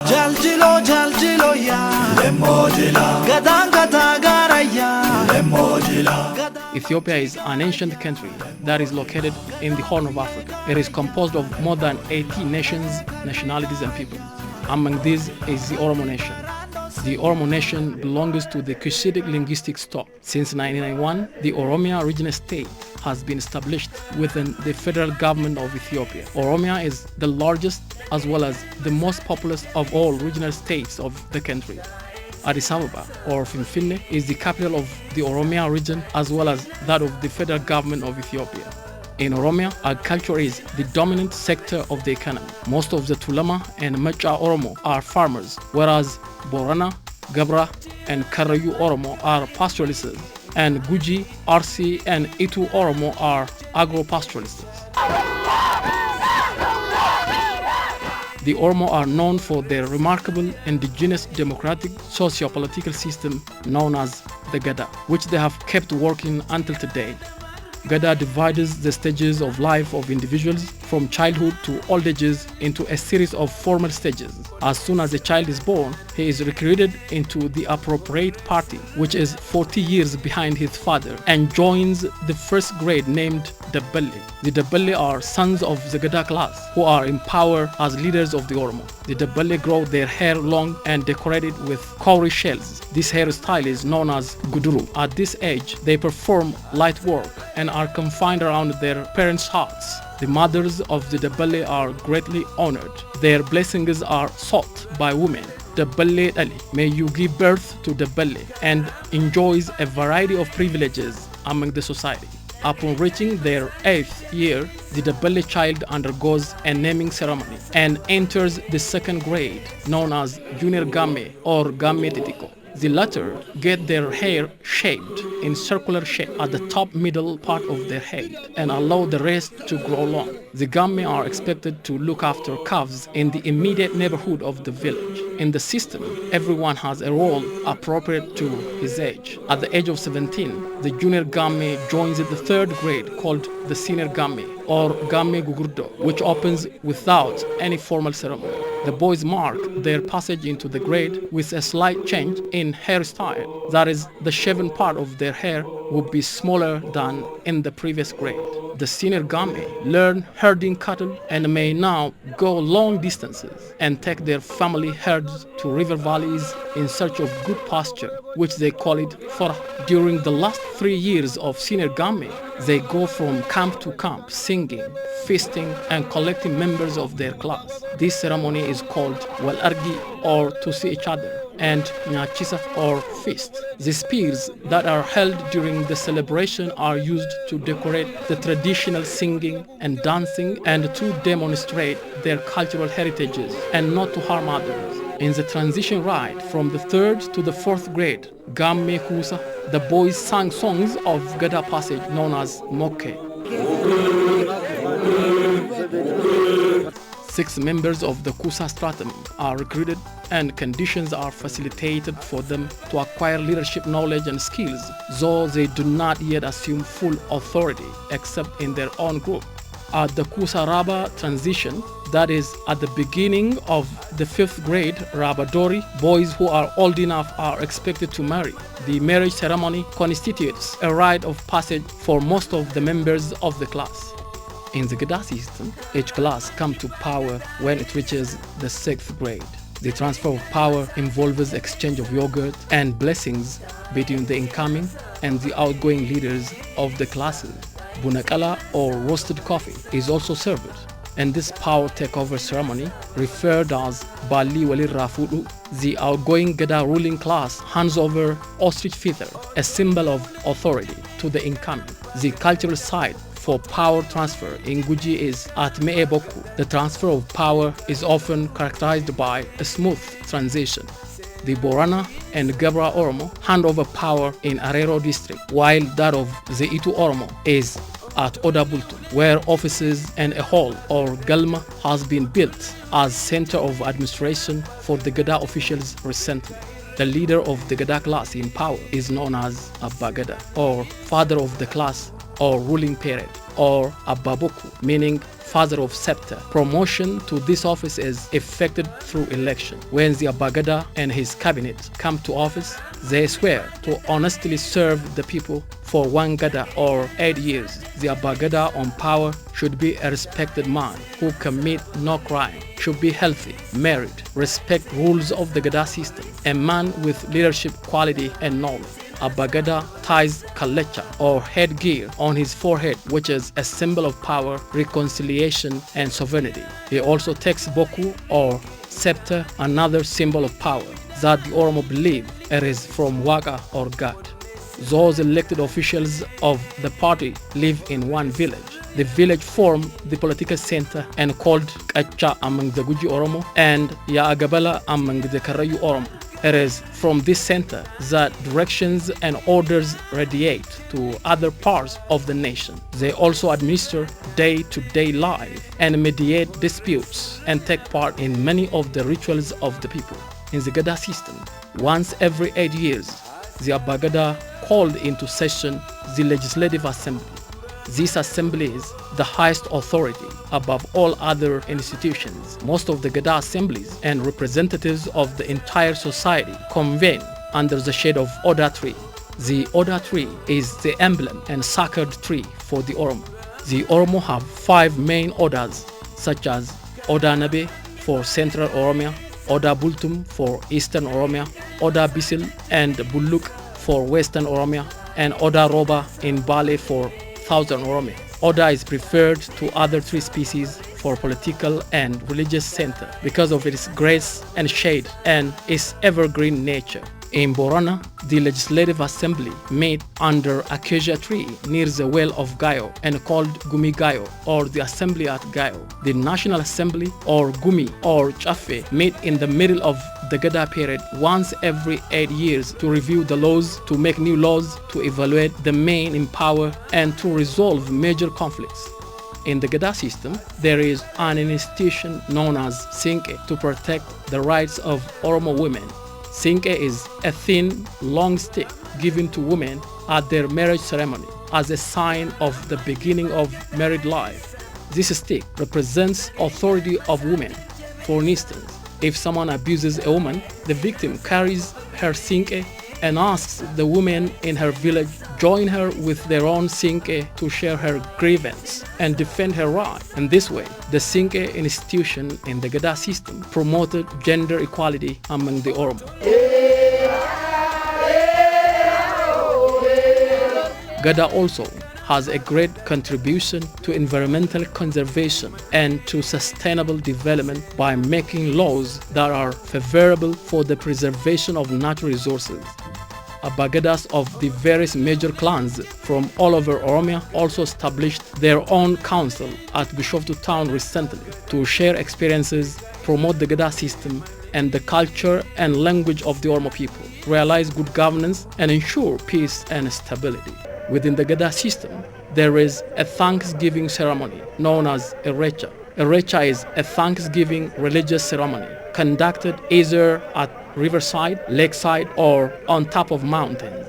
Jaljilo jaljilo ya lemojila gada gara ya lemojila. Ethiopia is an ancient country that is located in the Horn of Africa. It is composed of more than 80 nations, nationalities and people. Among these is the Oromo nation. The Oromo nation belongs to the Cushitic linguistic stock. Since 1991, the Oromia regional state has been established within the federal government of Ethiopia. Oromia is the largest as well as the most populous of all regional states of the country. Addis Ababa, or Finfinne, is the capital of the Oromia region as well as that of the federal government of Ethiopia. In Oromia, agriculture is the dominant sector of the economy. Most of the Tulama and Macha Oromo are farmers, whereas Borana, Gabra, and Karayu Oromo are pastoralists, and Guji, Arsi, and Itu Oromo are agro-pastoralists. The Oromo are known for their remarkable indigenous democratic socio-political system known as the Gada, which they have kept working until today. Gada divides the stages of life of individuals from childhood to old ages into a series of formal stages. As soon as a child is born, he is recruited into the appropriate party, which is 40 years behind his father, and joins the first grade named Dabbali. The Dabbali are sons of the Gada class, who are in power as leaders of the Oromo. The Dabbali grow their hair long and decorated with cowrie shells. This hairstyle is known as Guduru. At this age, they perform light work and are confined around their parents' hearts. The mothers of the Dabbali are greatly honored. Their blessings are sought by women. Dabbali Ali, may you give birth to Dabbali, and enjoys a variety of privileges among the society. Upon reaching their 8th year, the Dabbali child undergoes a naming ceremony and enters the 2nd grade, known as Junior Game or Game Titiko. The latter get their hair shaved in circular shape at the top middle part of their head and allow the rest to grow long. The Gamme are expected to look after calves in the immediate neighborhood of the village. In the system, everyone has a role appropriate to his age. At the age of 17, the junior Gamme joins the 3rd grade called the senior Gamme or Gamme Gugurdo, which opens without any formal ceremony. The boys mark their passage into the grade with a slight change in hairstyle. That is, the shaven part of their hair would be smaller than in the previous grade. The senior Game learn herding cattle and may now go long distances and take their family herds to river valleys in search of good pasture, which they call it Farah. During the last 3 years of senior Game, they go from camp to camp, singing, feasting, and collecting members of their class. This ceremony is called Walargi, or to see each other, and Nyachisa, or feast. The spears that are held during the celebration are used to decorate the traditional singing and dancing and to demonstrate their cultural heritages and not to harm others. In the transition rite from the 3rd to the 4th grade, Gamme Kusa, the boys sang songs of Gada passage known as Mokke. 6 members of the Kusa stratum are recruited and conditions are facilitated for them to acquire leadership knowledge and skills, though they do not yet assume full authority except in their own group. At the Kusa Raba transition, that is at the beginning of the 5th grade Rabadori, boys who are old enough are expected to marry. The marriage ceremony constitutes a rite of passage for most of the members of the class. In the Gada system, each class comes to power when it reaches the 6th grade. The transfer of power involves exchange of yogurt and blessings between the incoming and the outgoing leaders of the classes. Bunakala, or roasted coffee, is also served. In this power takeover ceremony, referred as Bali Wali Rafudu, the outgoing Gada ruling class hands over ostrich feather, a symbol of authority, to the incoming. The cultural side for power transfer in Guji is at Meeboku. The transfer of power is often characterized by a smooth transition. The Borana and Gabra Oromo hand over power in Arero district, while that of the Itu Oromo is at Odabultu, where offices and a hall or Galma has been built as center of administration for the Gada officials recently. The leader of the Gada class in power is known as Abba Gada, or father of the class or ruling period, or Ababoku, meaning father of scepter. Promotion to this office is effected through election. When the Abagada and his cabinet come to office, they swear to honestly serve the people for 1 Gada or 8 years. The Abagada on power should be a respected man who commit no crime, should be healthy, married, respect rules of the Gada system, a man with leadership quality and knowledge. Abagada ties kalecha or headgear on his forehead, which is a symbol of power, reconciliation, and sovereignty. He also takes boku or scepter, another symbol of power that the Oromo believe it is from Waga or God. Those elected officials of the party live in one village. The village formed the political center and called Kacha among the Guji Oromo and Yaagabala among the Karayu Oromo. It is from this center that directions and orders radiate to other parts of the nation. They also administer day-to-day life and mediate disputes and take part in many of the rituals of the people. In the Gada system, once every 8 years, the Abagada called into session the Legislative Assembly. This assembly is the highest authority above all other institutions. Most of the Gada assemblies and representatives of the entire society convene under the shade of Oda tree. The Oda tree is the emblem and sacred tree for the Oromo. The Oromo have 5 main Odas, such as Oda Nabe for Central Oromia, Oda Bultum for Eastern Oromia, Oda Bisil and Buluk for Western Oromia, and Oda Roba in Bale for Southern Oromia. Oda is preferred to other 3 species for political and religious center because of its grace and shade and its evergreen nature. In Borana, the Legislative Assembly met under acacia tree near the well of Gayo and called Gumi Gayo, or the Assembly at Gayo. The National Assembly, or Gumi or Chafe, met in the middle of the Gada period once every 8 years to review the laws, to make new laws, to evaluate the men in power, and to resolve major conflicts. In the Gada system, there is an institution known as Sinke to protect the rights of Oromo women. Sinke is a thin, long stick given to women at their marriage ceremony as a sign of the beginning of married life. This stick represents authority of women. For instance, if someone abuses a woman, the victim carries her sinke and asks the women in her village join her with their own sinke to share her grievance and defend her right. And this way, the sinke institution in the Gada system promoted gender equality among the Oromo. Gada also has a great contribution to environmental conservation and to sustainable development by making laws that are favorable for the preservation of natural resources. Abagadas of the various major clans from all over Oromia also established their own council at Bishoftu town recently to share experiences, promote the Gada system and the culture and language of the Oromo people, realize good governance and ensure peace and stability. Within the Gada system, there is a Thanksgiving ceremony known as Erecha. Erecha is a Thanksgiving religious ceremony conducted either at riverside, lakeside, or on top of mountains.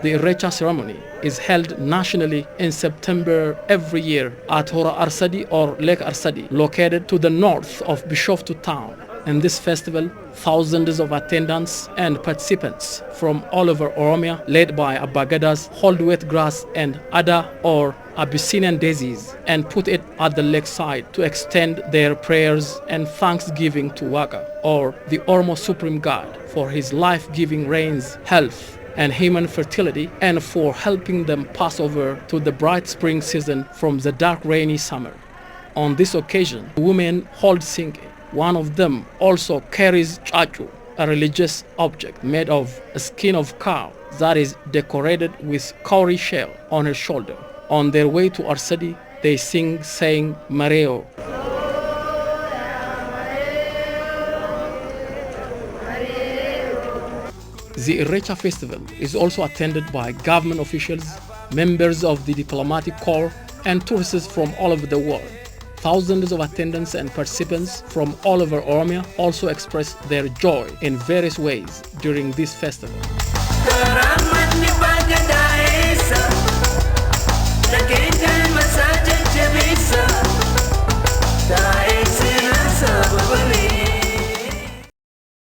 The Erecha ceremony is held nationally in September every year at Hora Arsadi or Lake Arsadi, located to the north of Bishoftu town. In this festival, thousands of attendants and participants from all over Oromia, led by Abagadas, hold wet grass and Ada or Abyssinian daisies and put it at the lakeside to extend their prayers and thanksgiving to Waga, or the Oromo Supreme God, for his life-giving rains, health, and human fertility, and for helping them pass over to the bright spring season from the dark rainy summer. On this occasion, women hold sinke. One of them also carries chachu, a religious object made of a skin of cow that is decorated with cowrie shell on her shoulder. On their way to Arsadi, they sing saying Mareo. The Erecha festival is also attended by government officials, members of the diplomatic corps, and tourists from all over the world. Thousands of attendants and participants from all over Oromia also express their joy in various ways during this festival.